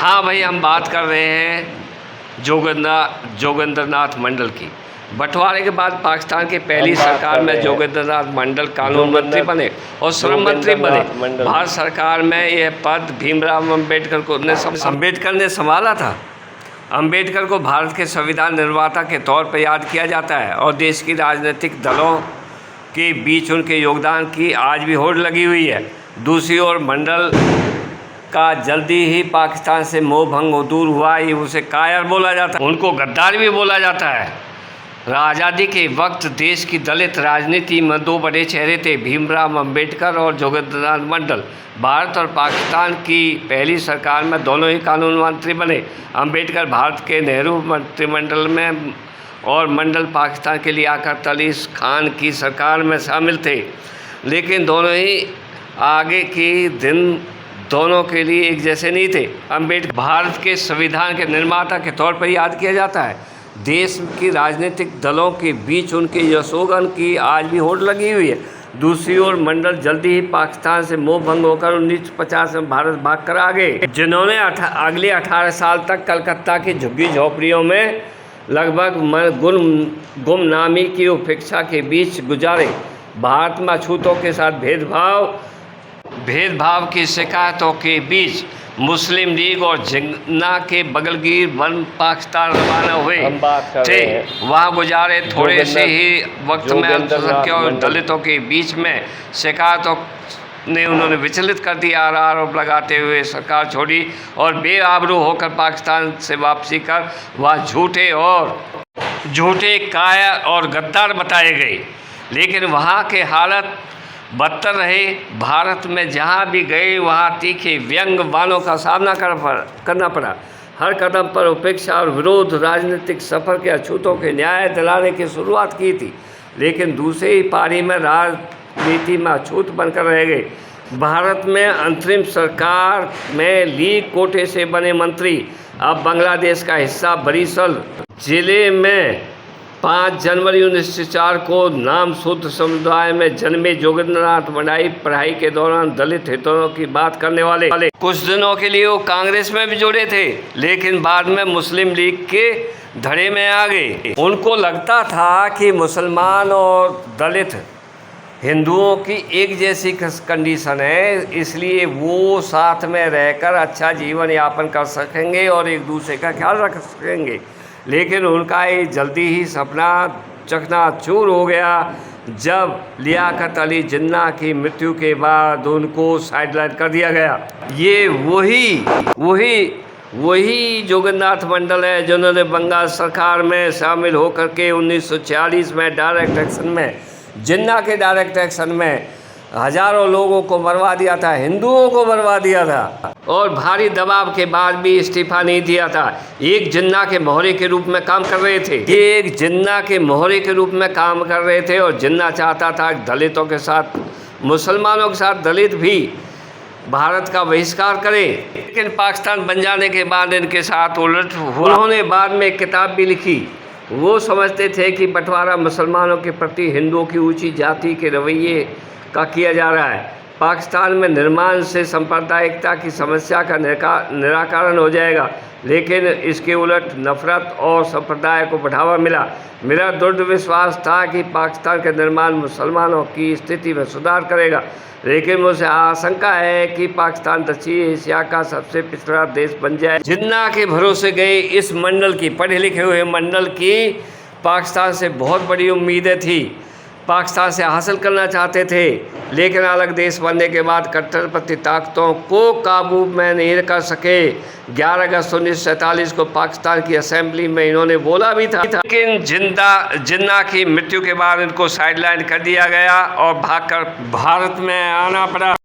हाँ भाई, हम बात कर रहे हैं जोगिंदरनाथ मंडल की। बंटवारे के बाद पाकिस्तान की पहली सरकार में जोगिंदरनाथ मंडल कानून मंत्री बने और श्रम मंत्री बने। भारत सरकार में यह पद भीमराव अम्बेडकर ने संभाला था। अम्बेडकर को भारत के संविधान निर्माता के तौर पर याद किया जाता है और देश की राजनीतिक दलों के बीच उनके योगदान की आज भी होड़ लगी हुई है। दूसरी ओर मंडल का जल्दी ही पाकिस्तान से मोह भंग दूर हुआ ही उसे कायर बोला जाता है, उनको गद्दार भी बोला जाता है। आज़ादी के वक्त देश की दलित राजनीति में दो बड़े चेहरे थे, भीमराव अम्बेडकर और जोगिंदरनाथ मंडल। भारत और पाकिस्तान की पहली सरकार में दोनों ही कानून मंत्री बने। अम्बेडकर भारत के नेहरू मंत्रिमंडल में और मंडल पाकिस्तान के लियाकत अली खान की सरकार में शामिल थे, लेकिन दोनों ही आगे के दिन दोनों के लिए एक जैसे नहीं थे। अम्बेडकर भारत के संविधान के निर्माता के तौर पर याद किया जाता है। देश की राजनीतिक दलों के बीच उनके यशोगान की आज भी होड़ लगी हुई है। दूसरी ओर मंडल जल्दी ही पाकिस्तान से मोह भंग होकर 1950 में भारत भाग कर आ गए, जिन्होंने अगले 18 साल तक कलकत्ता की झुग्गी झोपड़ियों में लगभग गुमनामी की उपेक्षा के बीच गुजारे। भारत में अछूतों के साथ भेदभाव की शिकायतों के बीच मुस्लिम लीग और जिन्ना के बगलगीर वन पाकिस्तान रवाना हुए थे। वहाँ गुजारे थोड़े से ही वक्त में अल्पसंख्यक और दलितों के बीच में शिकायतों ने उन्होंने विचलित कर दिया। आरोप लगाते हुए सरकार छोड़ी और बेआबरू होकर पाकिस्तान से वापसी कर वह झूठे कायर और गद्दार बताए गए, लेकिन वहाँ के हालत बदतर रहे। भारत में जहाँ भी गए वहाँ तीखे व्यंग बाणों का सामना करना पड़ा। हर कदम पर उपेक्षा और विरोध। राजनीतिक सफ़र के अछूतों के न्याय दिलाने की शुरुआत की थी, लेकिन दूसरी ही पारी में राजनीति में अछूत बनकर रह गए। भारत में अंतरिम सरकार में लीग कोटे से बने मंत्री अब बांग्लादेश का हिस्सा बरीसल जिले में 5 जनवरी 1904 को नाम शुद्ध समुदाय में जन्मे जोगिंदरनाथ मंडल पढ़ाई के दौरान दलित हितों की बात करने वाले कुछ दिनों के लिए वो कांग्रेस में भी जुड़े थे, लेकिन बाद में मुस्लिम लीग के धड़े में आ गए। उनको लगता था कि मुसलमान और दलित हिंदुओं की एक जैसी कंडीशन है, इसलिए वो साथ में रहकर अच्छा जीवन यापन कर सकेंगे और एक दूसरे का ख्याल रख सकेंगे। लेकिन उनका ये जल्दी ही सपना चकनाचूर हो गया जब लियाकत अली जिन्ना की मृत्यु के बाद उनको साइडलाइन कर दिया गया। ये वही जोगिंदरनाथ मंडल है जिन्होंने बंगाल सरकार में शामिल होकर के 1946 में डायरेक्ट एक्शन में जिन्ना के डायरेक्ट एक्शन में हजारों लोगों को मरवा दिया था, हिंदुओं को मरवा दिया था और भारी दबाव के बाद भी इस्तीफा नहीं दिया था। एक जिन्ना के मोहरे के रूप में काम कर रहे थे, एक जिन्ना के मोहरे के रूप में काम कर रहे थे और जिन्ना चाहता था दलितों के साथ मुसलमानों के साथ दलित भी भारत का बहिष्कार करें। लेकिन पाकिस्तान बन जाने के बाद इनके साथ उलट उन्होंने बाद में एक किताब भी लिखी। वो समझते थे कि बंटवारा मुसलमानों के प्रति हिंदुओं की ऊँची जाति के रवैये का किया जा रहा है। पाकिस्तान में निर्माण से सांप्रदायिकता की समस्या का निराकरण हो जाएगा, लेकिन इसके उलट नफरत और संप्रदाय को बढ़ावा मिला। मेरा दृढ़ विश्वास था कि पाकिस्तान का निर्माण मुसलमानों की स्थिति में सुधार करेगा, लेकिन मुझे आशंका है कि पाकिस्तान दक्षिण एशिया का सबसे पिछड़ा देश बन जाए। जिन्ना के भरोसे गए इस मंडल की, पढ़े लिखे हुए मंडल की पाकिस्तान से बहुत बड़ी उम्मीदें थी, पाकिस्तान से हासिल करना चाहते थे, लेकिन अलग देश बनने के बाद कट्टरपंथी ताकतों को काबू में नहीं कर सके। 11 अगस्त 1947 को पाकिस्तान की असेंबली में इन्होंने बोला भी था, लेकिन जिन्ना की मृत्यु के बाद इनको साइडलाइन कर दिया गया और भागकर भारत में आना पड़ा।